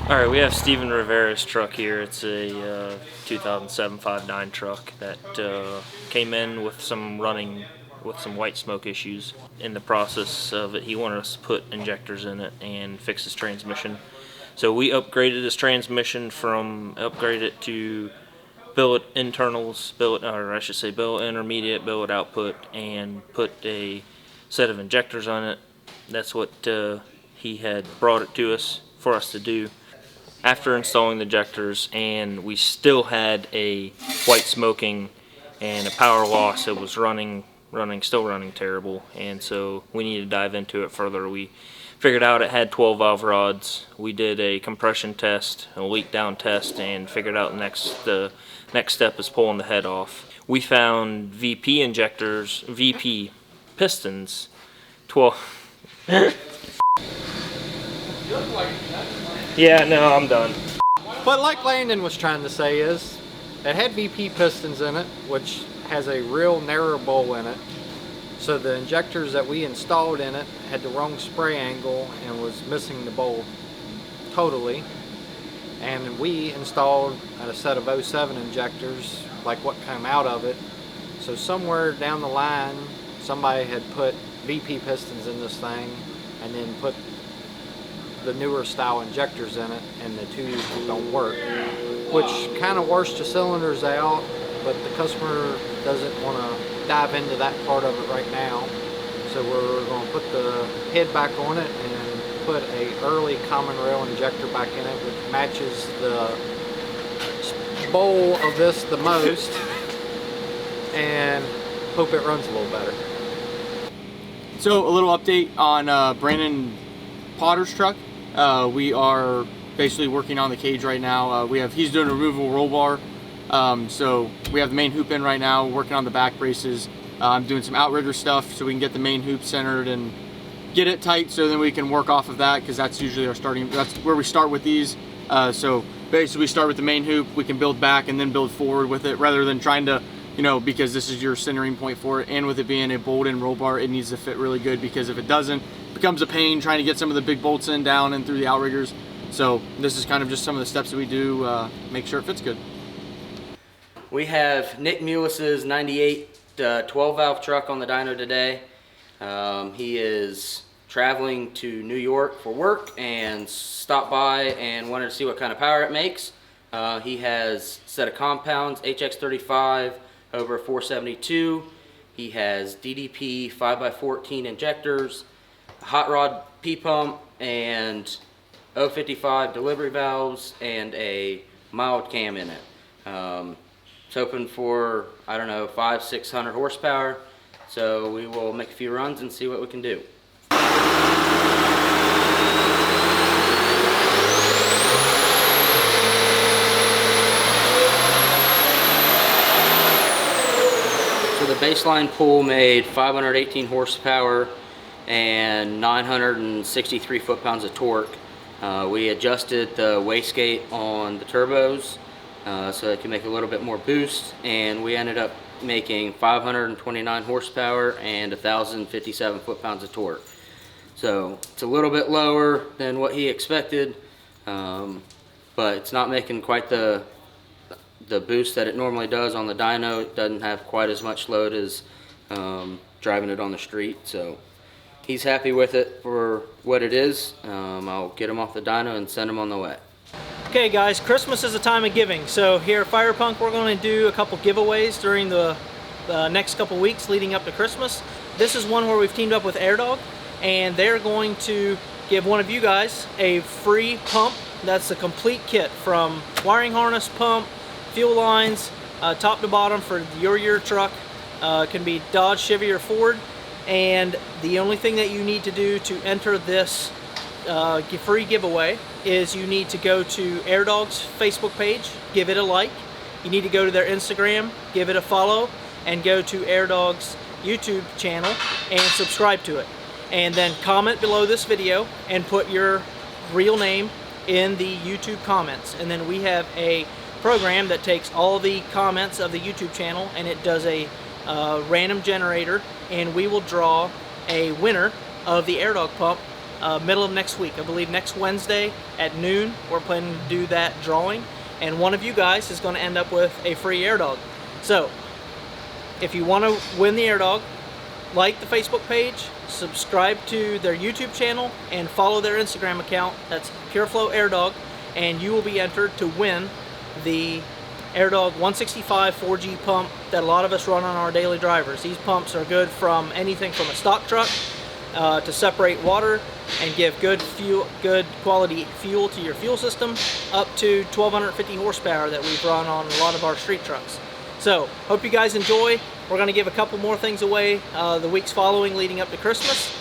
Alright, we have Steven Rivera's truck here. It's a 2007 5.9 truck that came in with some white smoke issues. In the process of it, he wanted us to put injectors in it and fix his transmission. So we upgraded his transmission from to billet internals, billet intermediate, billet output, and put a set of injectors on it. That's what he had brought it to us for us to do. After installing the injectors, and we still had a white smoking and a power loss. It was still running terrible, and so we needed to dive into it further. We figured out it had 12 valve rods. We did a compression test, a leak down test, and figured out the next step is pulling the head off. We found VP injectors, VP pistons, 12. Yeah, no, I'm done. But like Landon was trying to say is, it had VP pistons in it, which has a real narrow bowl in it. So the injectors that we installed in it had the wrong spray angle and was missing the bowl totally. And we installed a set of 07 injectors, like what came out of it. So somewhere down the line, somebody had put VP pistons in this thing and then put the newer style injectors in it, and the two don't work, which kind of washed the cylinders out, but the customer doesn't want to dive into that part of it right now. So we're going to put the head back on it and put a early common rail injector back in it, which matches the bowl of this the most, and hope it runs a little better. So a little update on Brandon Potter's truck. We are basically working on the cage right now. He's doing a removable roll bar. So we have the main hoop in right now, working on the back braces. I'm doing some outrigger stuff so we can get the main hoop centered and get it tight, so then we can work off of that, because that's usually that's where we start with these. So basically we start with the main hoop, we can build back and then build forward with it, rather than trying to, because this is your centering point for it, and with it being a bolt-in roll bar, it needs to fit really good, because if it doesn't, it becomes a pain trying to get some of the big bolts in, down, and through the outriggers. So this is kind of just some of the steps that we do, make sure it fits good. We have Nick Muses' 98 12 valve truck on the dyno today. He is traveling to New York for work and stopped by and wanted to see what kind of power it makes. He has a set of compounds, HX35 over 472. He has DDP 5x14 injectors, hot rod P-pump, and 055 delivery valves, and a mild cam in it. It's hoping for, I don't know, 500-600 horsepower. So we will make a few runs and see what we can do. So the baseline pull made 518 horsepower and 963 foot-pounds of torque. We adjusted the wastegate on the turbos so it can make a little bit more boost, and we ended up making 529 horsepower and 1,057 foot-pounds of torque. So it's a little bit lower than what he expected, but it's not making quite the boost that it normally does on the dyno. It doesn't have quite as much load as driving it on the street. So he's happy with it for what it is. I'll get him off the dyno and send him on the way. Okay guys, Christmas is a time of giving. So here at Firepunk, we're going to do a couple giveaways during the next couple weeks leading up to Christmas. This is one where we've teamed up with Airdog, and they're going to give one of you guys a free pump. That's a complete kit from wiring harness, pump, fuel lines, top to bottom for your truck. It can be Dodge, Chevy, or Ford. And the only thing that you need to do to enter this free giveaway is you need to go to Airdog's Facebook page, give it a like. You need to go to their Instagram, give it a follow, and go to Airdog's YouTube channel and subscribe to it. And then comment below this video and put your real name in the YouTube comments. And then we have a program that takes all the comments of the YouTube channel and it does a random generator, and we will draw a winner of the Airdog pump middle of next week. I believe next Wednesday at noon, we're planning to do that drawing, and one of you guys is going to end up with a free Airdog. So, if you want to win the Airdog, like the Facebook page, subscribe to their YouTube channel, and follow their Instagram account. That's PureFlow Airdog, and you will be entered to win the Airdog 165 4G pump that a lot of us run on our daily drivers. These pumps are good from anything from a stock truck to separate water and give good quality fuel to your fuel system, up to 1250 horsepower that we've run on a lot of our street trucks. So, hope you guys enjoy. We're going to give a couple more things away the weeks following, leading up to Christmas.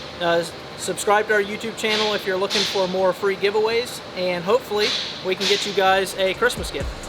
Subscribe to our YouTube channel if you're looking for more free giveaways, and hopefully we can get you guys a Christmas gift.